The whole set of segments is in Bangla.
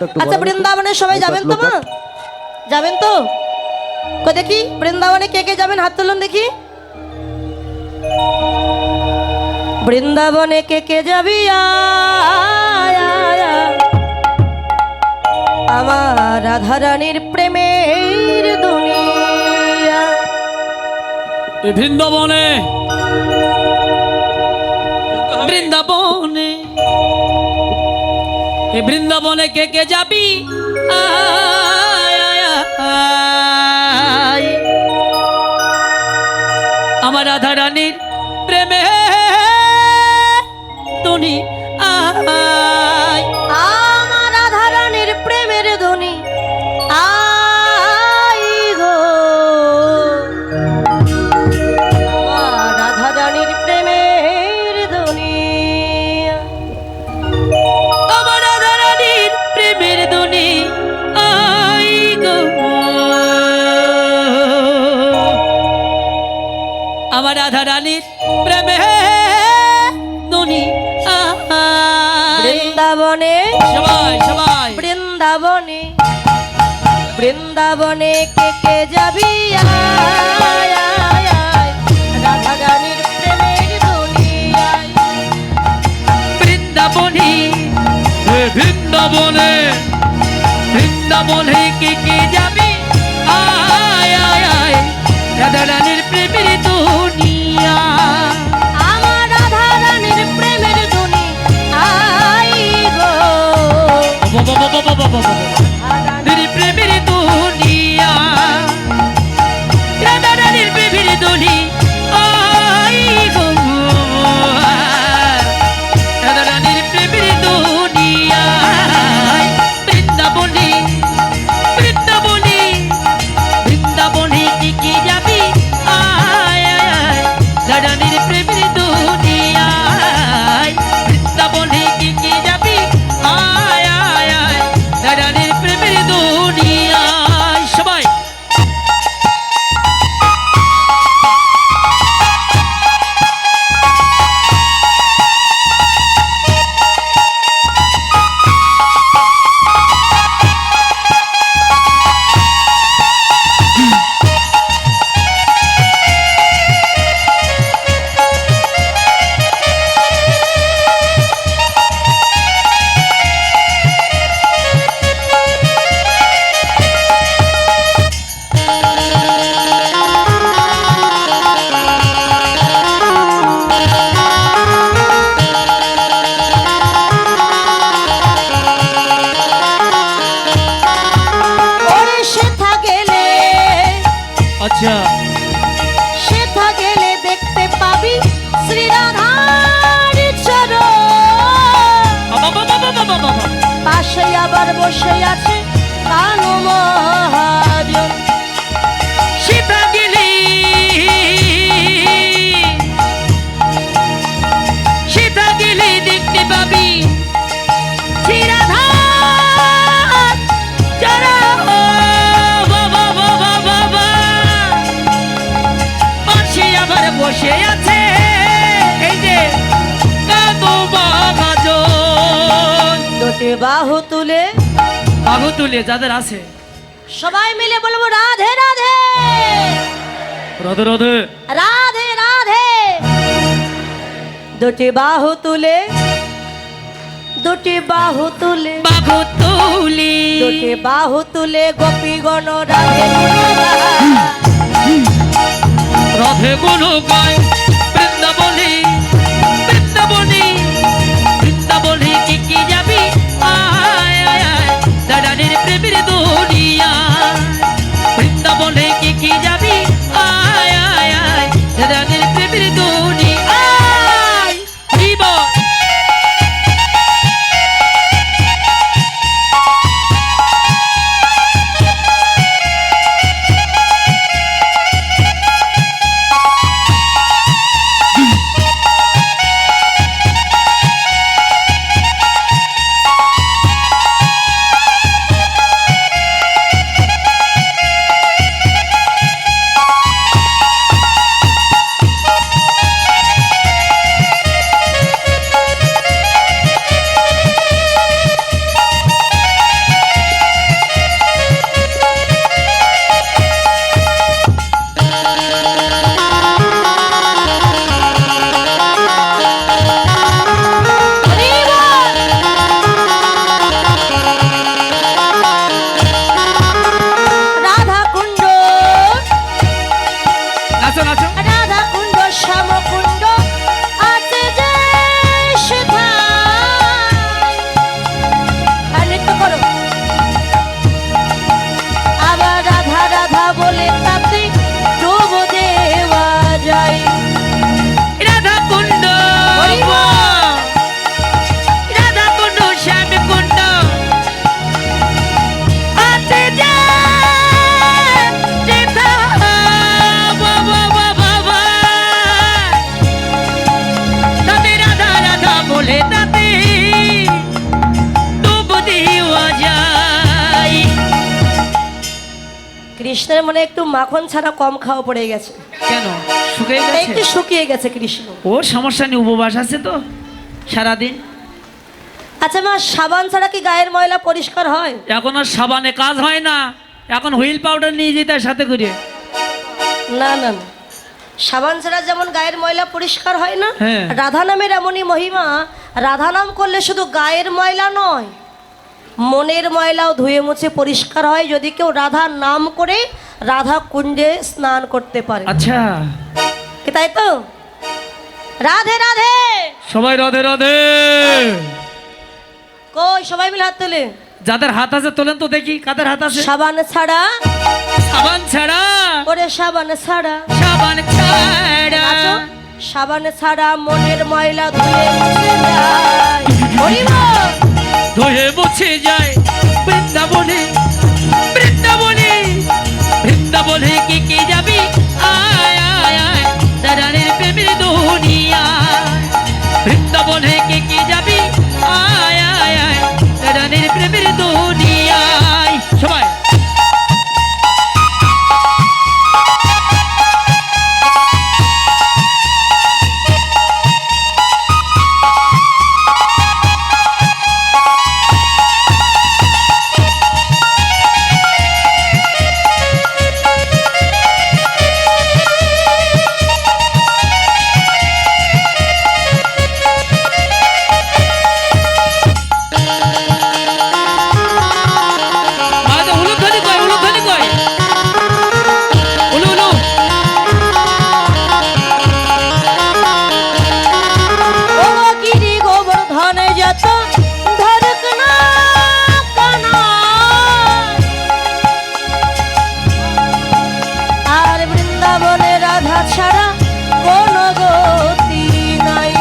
আচ্ছা বৃন্দাবনে সবাই যাবেন তো মা? যাবেন তো? কই দেখি বৃন্দাবনে কে কে যাবেন হাত তুলুন দেখি। বৃন্দাবনে কে কে যাবি আয়, আয়, আয়। আমার রাধা রানীর প্রেমের দুনিয়া। বৃন্দাবনে বৃন্দাবনে বৃন্দাবনে কে কে যাবি আয়, আয়, আয়। আমার রাধা রানীর প্রেমে তুমি আয়। আমার রাধা রানীর প্রেমের ধ্বনি আই গো। আমার রাধা রানীর প্রেমের ধ্বনি। আমার রাধা রানীর প্রেমের ধ্বনি আই গো। আমার রাধা রানীর প্রেমের ধ্বনি আই। বৃন্দাবনে সবাই সবাই বৃন্দাবনে বৃন্দাবনে কে কে যাবি আয়, আয়, আয়। রাধা রানীর প্রেমের ধ্বনি আয়। বৃন্দাবনে বৃন্দাবনে বৃন্দাবনে কে কে যাবি আয়, আয়, আয়। রাধা রানীর প্রেমের দুনিয়া। আমার রাধা রানীর প্রেমের ধ্বনি আই গো। রাধারানীর প্রেমের দুনিয়া। রাধারানীর প্রেমের দুনি আই গো। রাধারানীর প্রেমের দুনিয়া। বৃন্দাবনে বৃন্দাবনে বৃন্দাবনে কি কি যাবি আয়, আয়, আয়। রাধারানীর প্রেমের দুনিয়া। বৃন্দাবনে কি কি যাবি আয়, আয়, আয়। রাধারানীর প্রেমের দুনিয়া। সবাই ওরে সেথা গেলে আচ্ছা সেথা গেলে দেখতে পাবি শ্রী রাধার চরণ। পাশে আবার বসে আছে কানু মহাজন। সীতা গেলি সীতা গেলি দেখতে পাবি শ্রীরাধার চরণ। বাবা বাবা বাবা পাশে আবার বসে আছে এই যে কানু মহাজন। দুটি বাহু তুলে বাহু তুলে যাদের আছে সবাই মিলে বলবো রাধে রাধে রাধে রাধে রাধে রাধে। দুটি বাহু তুলে দুটি বাহু তুলে বাহু তুলি দুটি বাহু তুলে গোপীগণ রাধে গুণগান। রাধে গুণ গায় বৃন্দাবনে বৃন্দাবনে বৃন্দাবনে কি কি যাবি আয়, আয়, আয়। রাধারানীর প্রেমের দুনিয়া। বৃন্দাবনে কি কি যাবি আয়, আয়, আয়। রাধারানীর প্রেমের দুনিয়া। আয় হরিব কৃষ্ণের মনে একটু মাখন ছাড়া কম খাওয়া পড়ে গেছে, কেন শুকিয়ে একটু গেছে? শুকিয়ে গেছে কৃষ্ণ। ওর সমস্যা নেই, উপবাস আছে তো সারাদিন। আচ্ছা মা, সাবান ছাড়া কি গায়ের ময়লা পরিষ্কার হয়? এখন আর সাবানে কাজ হয় না, এখন হুইল পাউডার নিয়ে যেতে হয় সাথে করে। না না না, সাবান ছাড়া যেমন গায়ের ময়লা পরিষ্কার হয় না, হ্যাঁ। রাধা নামের এমনই মহিমা। রাধা নাম করলে শুধু গায়ের ময়লা নয়, মনের ময়লাও ধুয়ে মুছে পরিষ্কার হয় যদি কেউ রাধার নাম করে রাধা কুণ্ডে স্নান করতে পারে। আচ্ছা, কি তাই তো? রাধে রাধে, সবাই রাধে রাধে। কই সবাই মিলে হাত তোলে। যাদের হাত আছে তোলেন তো দেখি, কাদের হাত আছে? সাবান ছাড়া, সাবান ছাড়া, ওরে সাবান ছাড়া, সাবান ছাড়া, নাচো। সাবান ছাড়া মনের ময়লা ধুয়ে মুছে যায়। হরি বল। ধুয়ে মুছে যায় বৃন্দাবনে, বৃন্দাবনে, বৃন্দাবনে কে কে যাবি? আয় আয় আয় দাঁড়ানের প্রেমের দুনিয়া। বৃন্দাবনে কে কে যাবি? আয় আয় আয় দাঁড়ানের প্রেমের দুনিয়ায়। সবাই ছাড়া কোনো গতি নাই।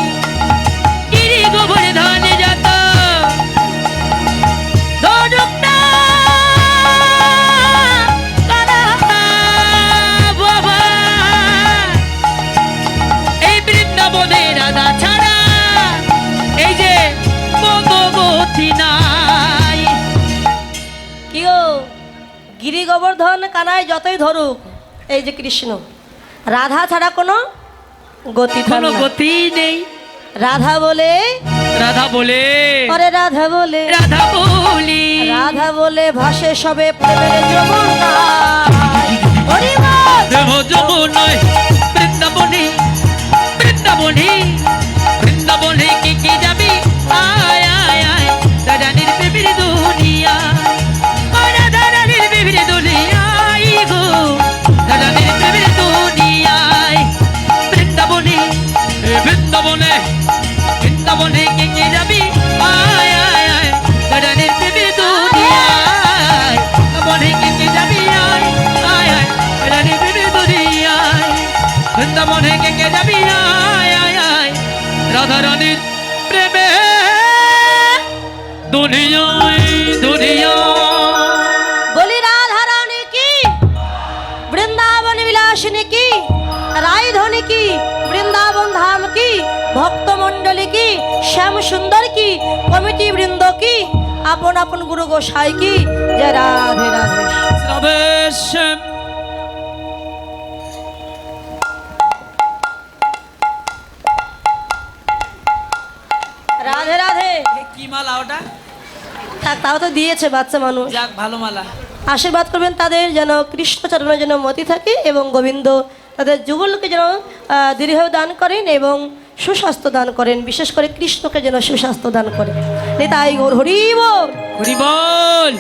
গিরি গোবর্ধনে যত ধনুক না কারা বাবা, এই বৃন্দাবনে রাধা ছাড়া এই যে কোনো গতি নাই। কি গো, গিরি গোবর্ধন কানায় যতই ধরুক, এই যে কৃষ্ণ, রাধা ছাড়া কোনো গতি কোনো থাকে না। গতি নেই। রাধা বলে, রাধা বলে, আরে রাধা বলে, রাধা বলি, রাধা বলে ভাসে সবে প্রেমের যমুনায়। হরি বল। দেব যমুনায় বৃন্দাবনে, বৃন্দাবনে, বৃন্দাবনে কে কে যাবি? আয় আয় আয় রাধারানীর প্রেমের দুনিয়া, রাধারানীর প্রেমের দুনিয়ায় গো, রাধারানীর প্রেমের দুনিয়ায়। বৃন্দাবনে, বৃন্দাবনে, বৃন্দাবনে কে কে যাবি? আয় আয় আয় রাধারানীর প্রেমের দুনিয়ায়, বনে কে কে যাবি? আয় আয় আয় রাধারানীর প্রেমের দুনিয়ায়, বৃন্দাবনে কে কে যাবি? আয় আয় আয় রাধারানীর প্রেমে দুনিয়ায়, দুনিয়ায়। বলি রাধা রানী কি, বৃন্দাবন বিলাসিনী কি, রায়ধনী কি, বৃন্দাবন ধাম কি, ভক্ত মন্ডলী কি, শ্যাম সুন্দর কি, কমিটি বৃন্দ কি, আপন আপন গুরু গোসাই কি, যে রাধে রাধে। শ্রবেশম রাধে রাধে। কি মালা ওটা? থাক, তাও তো দিয়েছে বাচ্চা মানুষ। যাক, ভালো মালা। আশীর্বাদ করবেন তাদের যেন কৃষ্ণচরণের যেন মতি থাকে এবং গোবিন্দ তাদের যুগলকে যেন দীর্ঘ দান করেন এবং সুস্বাস্থ্য দান করেন, বিশেষ করে কৃষ্ণকে যেন সুস্বাস্থ্য দান করেন। তাই গৌর হরি বল। হরি বল।